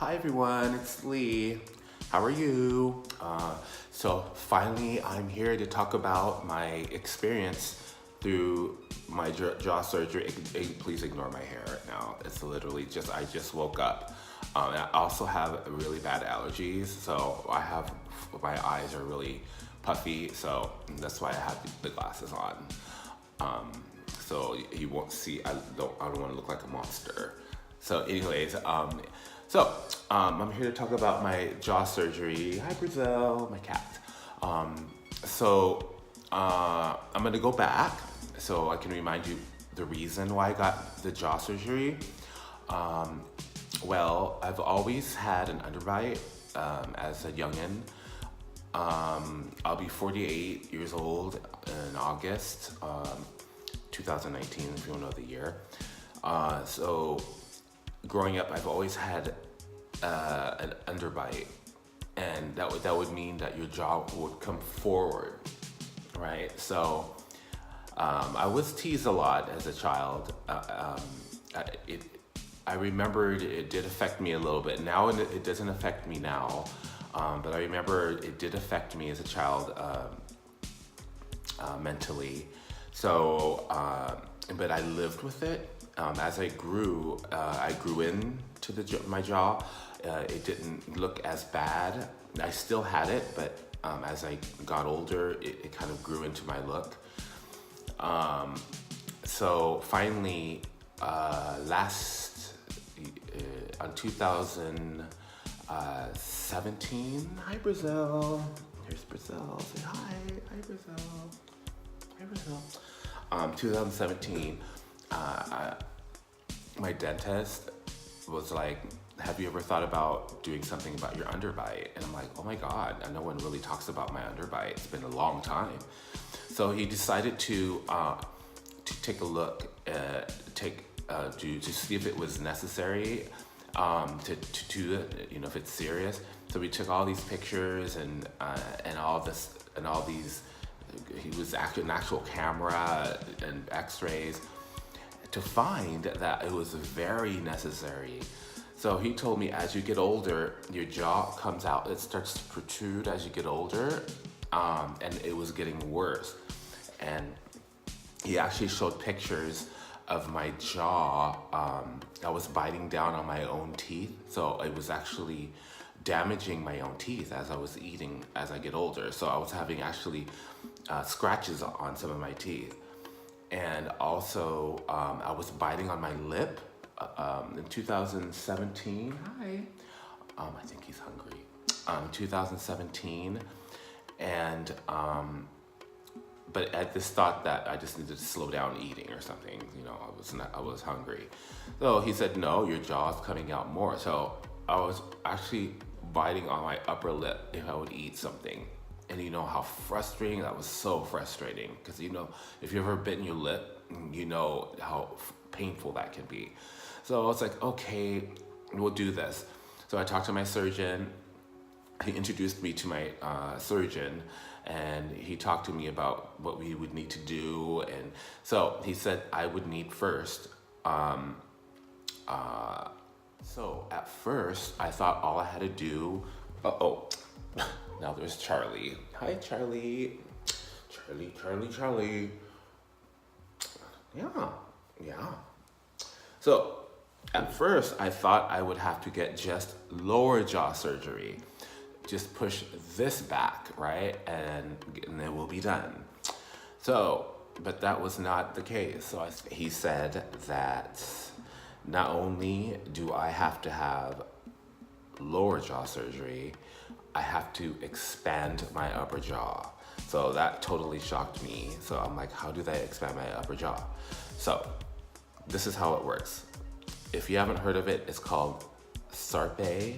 Hi everyone, it's Lee. How are you? So finally, I'm here to talk about my experience through my jaw surgery. Please ignore my hair right now. It's literally I just woke up. I also have really bad allergies, so my eyes are really puffy, so that's why I have the glasses on. So you won't see. I don't want to look like a monster. So, anyways, I'm here to talk about my jaw surgery. Hi, Brazil, my cat. I'm gonna go back so I can remind you the reason why I got the jaw surgery. Well, I've always had an underbite as a youngin'. I'll be 48 years old in August 2019, if you don't know the year. So growing up, I've always had an underbite, and that would mean that your jaw would come forward, right? So I was teased a lot as a child. I remembered it did affect me a little bit. Now it doesn't affect me now, but I remember it did affect me as a child mentally. So, but I lived with it. As I grew into my jaw. It didn't look as bad. I still had it, but as I got older, it kind of grew into my look. So finally, on 2017, hi Brazil. Here's Brazil. Say hi. Hi Brazil. Hi Brazil. 2017, my dentist was like, have you ever thought about doing something about your underbite? And I'm like, oh my God, no one really talks about my underbite. It's been a long time. So he decided to take a look, to see if it was necessary, to do it, if it's serious. So we took all these pictures and all these. He was an actual camera and X-rays to find that it was very necessary. So he told me, as you get older, your jaw comes out. It starts to protrude as you get older, and it was getting worse. And he actually showed pictures of my jaw. I was biting down on my own teeth, so it was actually damaging my own teeth as I was eating as I get older. So I was having actually scratches on some of my teeth. And also, I was biting on my lip in 2017. Hi. I think he's hungry. 2017. And, but at this thought that I just needed to slow down eating or something, I was hungry. So he said, no, your jaw's coming out more. So I was actually biting on my upper lip if I would eat something. And you know how frustrating, that was so frustrating. Because if you've ever bitten your lip, you know how painful that can be. So I was like, okay, we'll do this. So I talked to my surgeon. He introduced me to my surgeon, and he talked to me about what we would need to do. And so he said I would need first. So at first, I thought all I had to do, now there's Charlie. Hi, Charlie. Charlie. Yeah. So at first, I thought I would have to get just lower jaw surgery. Just push this back, right? And then we'll be done. So, but that was not the case. So he said that not only do I have to have lower jaw surgery, I have to expand my upper jaw. So that totally shocked me. So I'm like, how do they expand my upper jaw? So this is how it works. If you haven't heard of it, it's called SARPE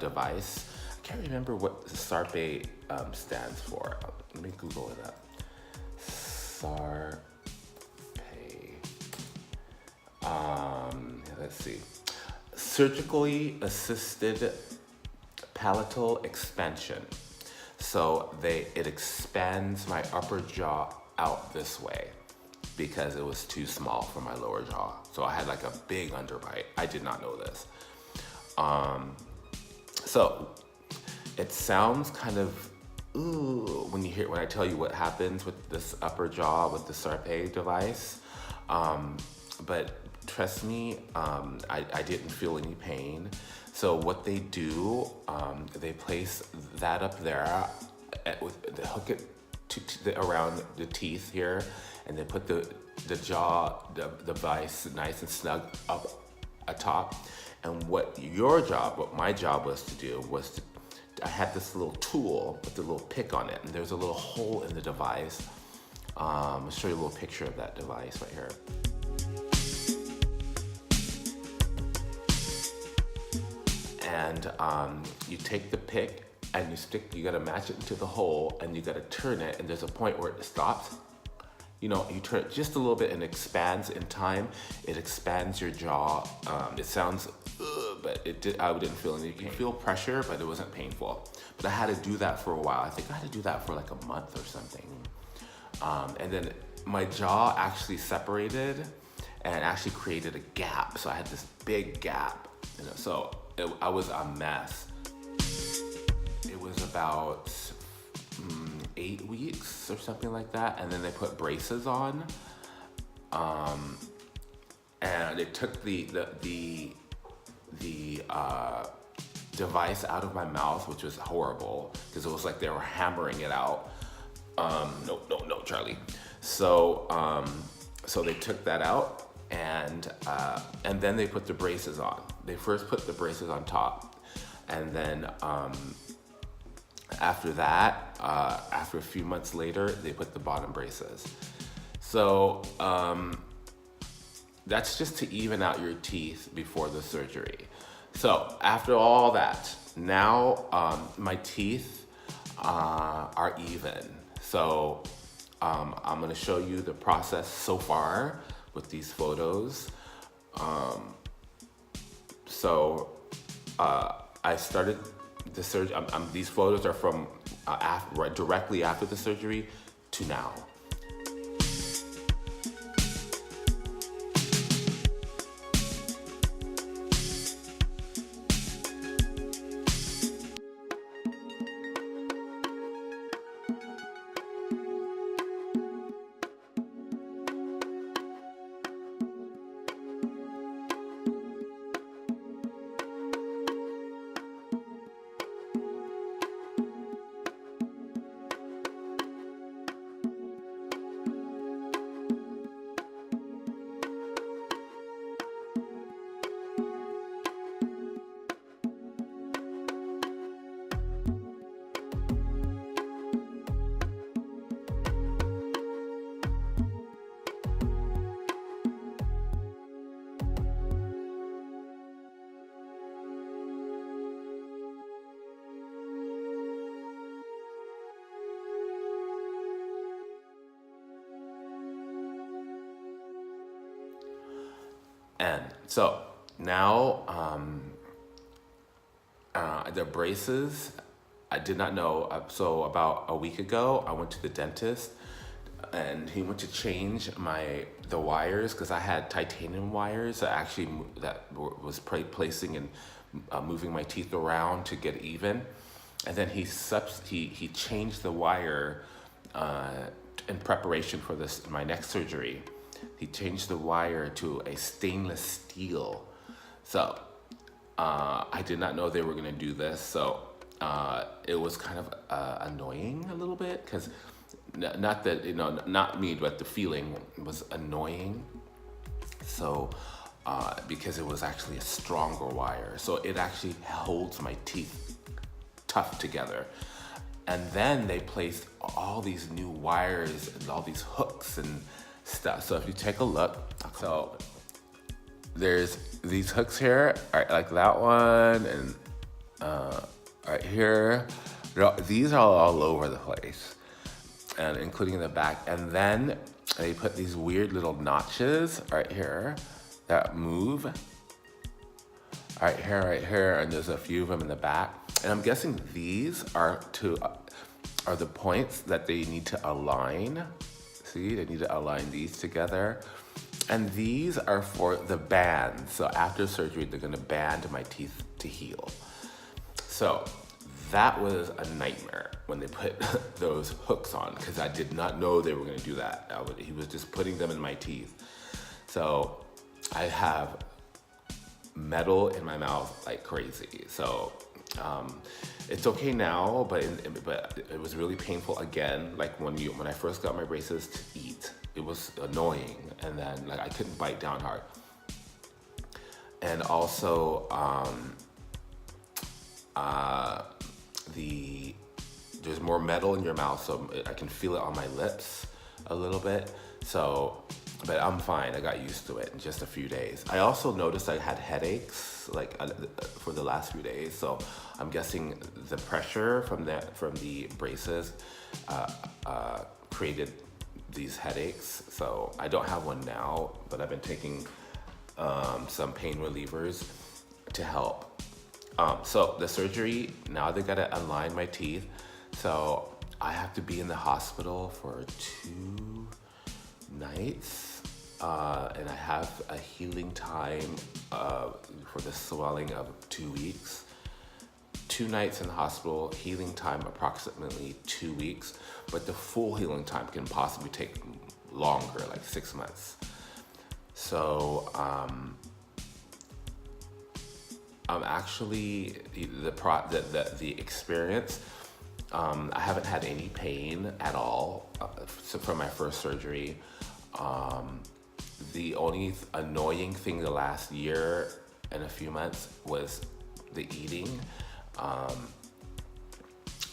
device. I can't remember what SARPE stands for. Let me Google it up. SARPE. Let's see. Surgically assisted palatal expansion. So it expands my upper jaw out this way because it was too small for my lower jaw. So I had like a big underbite. I did not know this. So it sounds kind of ooh when I tell you what happens with this upper jaw with the Sarpe device. But trust me, I didn't feel any pain. So what they do, they place that up there, they hook it around the teeth here, and they put the device nice and snug up atop. And what my job was to do was I had this little tool with a little pick on it, and there's a little hole in the device. I'll show you a little picture of that device right here. And you take the pick and you gotta match it into the hole, and you gotta turn it, and there's a point where it stops. You turn it just a little bit and it expands in time. It expands your jaw. It sounds, but I didn't feel any pain. You feel pressure, but it wasn't painful. But I had to do that for a while. I think I had to do that for like a month or something. And then my jaw actually separated and actually created a gap. So I had this big gap, so I was a mess. It was about 8 weeks or something like that, and then they put braces on, and they took the device out of my mouth, which was horrible because it was like they were hammering it out. No, Charlie. So they took that out, and then they put the braces on. They first put the braces on top, and then after that, after a few months later, they put the bottom braces. So that's just to even out your teeth before the surgery. So after all that, now my teeth are even. So I'm gonna show you the process so far with these photos. I started the surgery. These photos are from directly after the surgery to now. And so now the braces, I did not know. So about a week ago, I went to the dentist, and he went to change the wires because I had titanium wires that was placing and moving my teeth around to get even. And then he changed the wire in preparation for my next surgery. He changed the wire to a stainless steel. So I did not know they were gonna do this. So it was kind of annoying a little bit because not that, not me, but the feeling was annoying. So because it was actually a stronger wire. So it actually holds my teeth tough together. And then they placed all these new wires and all these hooks and stuff. So if you take a look, so there's these hooks here, right, like that one, and right here. These are all over the place, and including in the back. And then they put these weird little notches right here that move. Right here, and there's a few of them in the back. And I'm guessing these are the points that they need to align. See, they need to align these together. And these are for the bands. So after surgery, they're gonna band my teeth to heal. So that was a nightmare when they put those hooks on, because I did not know they were going to do that. He was just putting them in my teeth. So I have metal in my mouth like crazy. So it's okay now, but it was really painful again. Like when I first got my braces to eat, it was annoying, and then like I couldn't bite down hard. And also there's more metal in your mouth, so I can feel it on my lips a little bit. So, but I'm fine. I got used to it in just a few days. I also noticed I had headaches like for the last few days. So I'm guessing the pressure from the braces created these headaches. So I don't have one now, but I've been taking some pain relievers to help. So the surgery, now they gotta align my teeth. So I have to be in the hospital for 2 nights. And I have a healing time for the swelling of 2 weeks. 2 nights in the hospital, healing time approximately 2 weeks, but the full healing time can possibly take longer, like 6 months. So I'm actually the experience. I haven't had any pain at all from my first surgery. The only annoying thing the last year and a few months was the eating.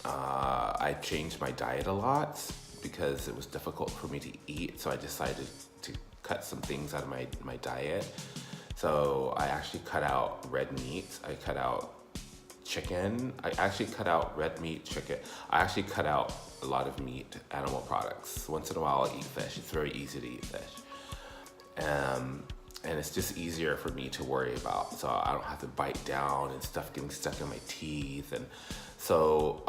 I changed my diet a lot because it was difficult for me to eat, so I decided to cut some things out of my diet. So I actually cut out red meat. I cut out chicken. I actually cut out red meat, chicken. I actually cut out a lot of meat, animal products. Once in a while I eat fish. It's very easy to eat fish. And it's just easier for me to worry about. So I don't have to bite down and stuff getting stuck in my teeth. And so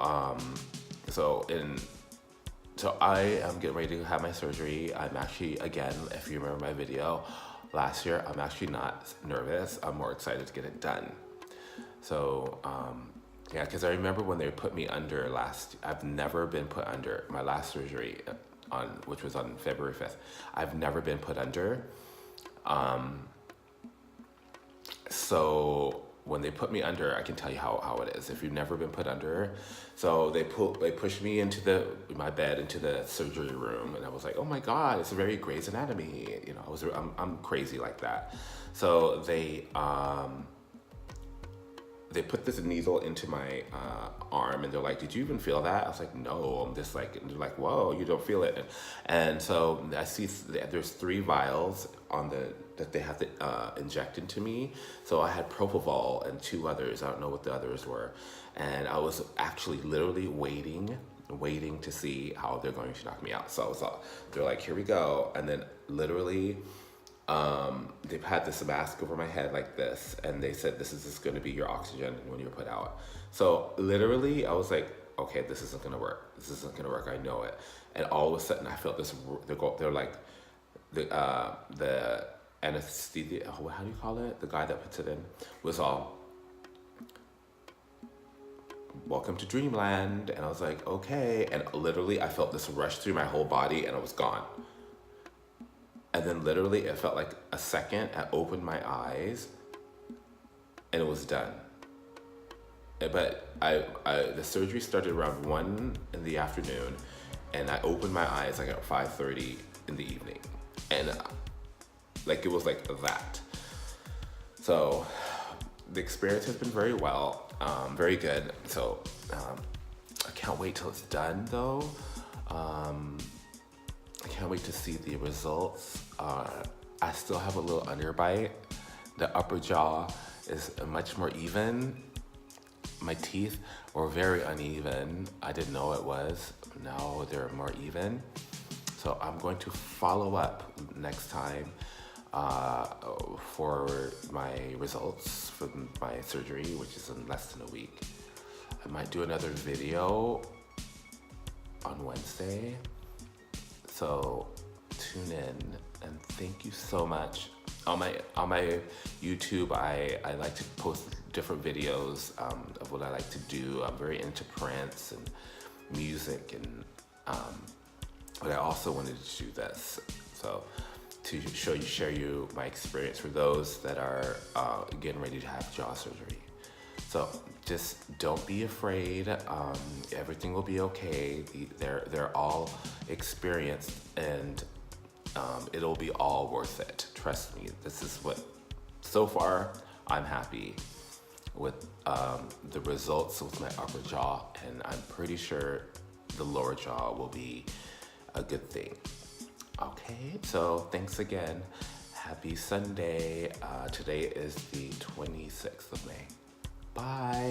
I am getting ready to have my surgery. I'm actually, again, if you remember my video last year, I'm actually not nervous. I'm more excited to get it done. So, yeah, because I remember when they put me under I've never been put under. My last surgery, which was on February 5th, I've never been put under. So when they put me under, I can tell you how it is. If you've never been put under, so they pushed me into my bed into the surgery room, and I was like, oh my God, it's very Grey's Anatomy. You know, I'm crazy like that. So they put this needle into my arm, and they're like, did you even feel that? I was like, no. I'm just like, and they're like, whoa, you don't feel it. And so I see there's 3 vials that they have to inject into me. So I had propofol and 2 others. I don't know what the others were. And I was actually literally waiting to see how they're going to knock me out. So they're like, here we go. And then literally, they've had this mask over my head like this, and they said, this is just going to be your oxygen when you're put out. So literally I was like, okay, this isn't going to work. This isn't going to work. I know it. And all of a sudden I felt this, they're like, the anesthesia, how do you call it? The guy that puts it in was all, welcome to dreamland. And I was like, okay. And literally I felt this rush through my whole body, and I was gone. And then literally it felt like a second. I opened my eyes and it was done. But the surgery started around 1 in the afternoon, and I opened my eyes like at 5:30 in the evening. And like it was like that. So the experience has been very well, very good. So I can't wait till it's done though. I can't wait to see the results. I still have a little underbite. The upper jaw is much more even. My teeth were very uneven. I didn't know it was. Now they're more even. So I'm going to follow up next time for my results from my surgery, which is in less than a week. I might do another video on Wednesday. So tune in, and thank you so much on my YouTube, I like to post different videos of what I like to do. I'm very into Prince and music, and but I also wanted to do this, so to share you my experience for those that are getting ready to have jaw surgery. So just don't be afraid. Everything will be okay. They're all experienced, and it'll be all worth it. Trust me. This is what, so far, I'm happy with the results with my upper jaw, and I'm pretty sure the lower jaw will be a good thing. Okay, so thanks again. Happy Sunday. Today is the 26th of May. Bye.